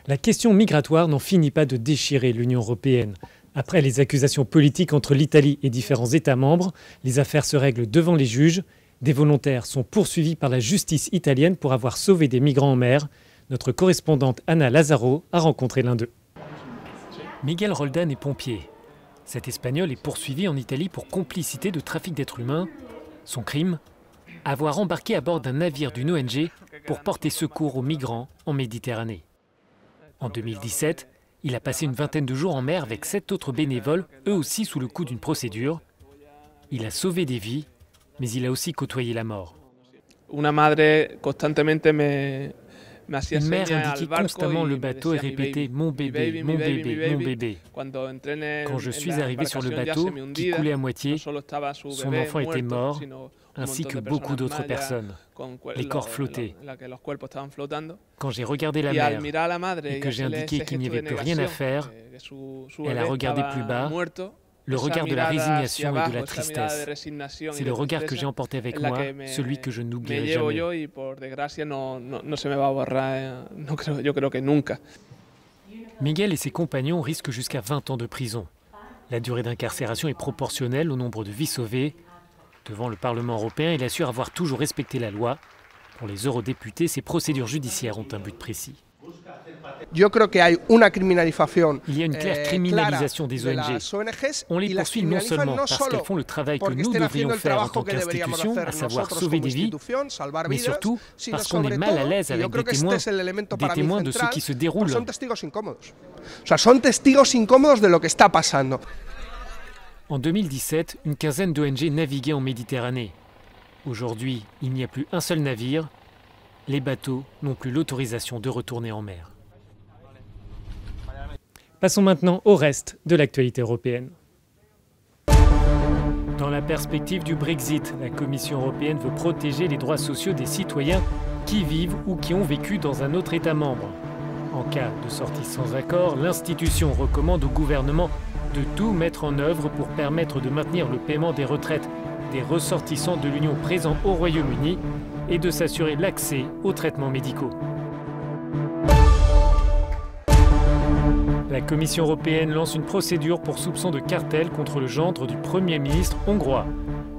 La question migratoire n'en finit pas de déchirer l'Union européenne. Après les accusations politiques entre l'Italie et différents États membres, les affaires se règlent devant les juges. Des volontaires sont poursuivis par la justice italienne pour avoir sauvé des migrants en mer. Notre correspondante Anna Lazaro a rencontré l'un d'eux. Miguel Roldan est pompier. Cet Espagnol est poursuivi en Italie pour complicité de trafic d'êtres humains. Son crime ? Avoir embarqué à bord d'un navire d'une ONG pour porter secours aux migrants en Méditerranée. En 2017, il a passé une vingtaine de jours en mer avec 7 autres bénévoles, eux aussi sous le coup d'une procédure. Il a sauvé des vies, mais il a aussi côtoyé la mort. Une mère indiquait constamment le bateau et répétait « mon bébé, mon bébé, mon bébé ». Quand je suis arrivé sur le bateau, qui coulait à moitié, son enfant était mort, ainsi que beaucoup d'autres personnes. Les corps flottaient. Quand j'ai regardé la mère et que j'ai indiqué qu'il n'y avait plus rien à faire, elle a regardé plus bas, le regard de la résignation et de la tristesse. C'est le regard que j'ai emporté avec moi, celui que je n'oublierai jamais. Miguel et ses compagnons risquent jusqu'à 20 ans de prison. La durée d'incarcération est proportionnelle au nombre de vies sauvées. Devant le Parlement européen, il assure avoir toujours respecté la loi. Pour les eurodéputés, ces procédures judiciaires ont un but précis. Il y a une claire criminalisation des ONG. On les poursuit non seulement parce qu'elles font le travail que nous devrions faire en tant qu'institution, à savoir sauver des vies, mais surtout parce qu'on est mal à l'aise avec des témoins de ce qui se déroule. En 2017, une quinzaine d'ONG naviguaient en Méditerranée. Aujourd'hui, il n'y a plus un seul navire. Les bateaux n'ont plus l'autorisation de retourner en mer. Passons maintenant au reste de l'actualité européenne. Dans la perspective du Brexit, la Commission européenne veut protéger les droits sociaux des citoyens qui vivent ou qui ont vécu dans un autre État membre. En cas de sortie sans accord, l'institution recommande au gouvernement de tout mettre en œuvre pour permettre de maintenir le paiement des retraites des ressortissants de l'Union présents au Royaume-Uni et de s'assurer l'accès aux traitements médicaux. La Commission européenne lance une procédure pour soupçon de cartel contre le gendre du Premier ministre hongrois.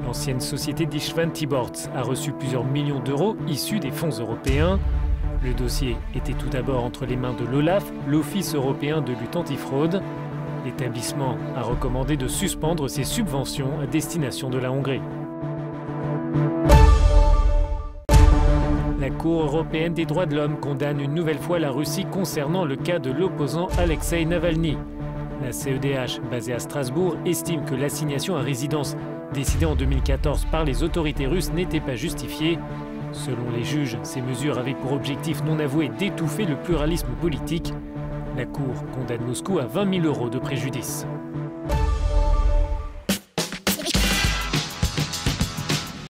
L'ancienne société d'István Tiborcs a reçu plusieurs millions d'euros issus des fonds européens. Le dossier était tout d'abord entre les mains de l'OLAF, l'Office européen de lutte antifraude. L'établissement a recommandé de suspendre ses subventions à destination de la Hongrie. La Cour européenne des droits de l'homme condamne une nouvelle fois la Russie concernant le cas de l'opposant Alexei Navalny. La CEDH, basée à Strasbourg, estime que l'assignation à résidence décidée en 2014 par les autorités russes n'était pas justifiée. Selon les juges, ces mesures avaient pour objectif non avoué d'étouffer le pluralisme politique. La Cour condamne Moscou à 20 000 € de préjudice.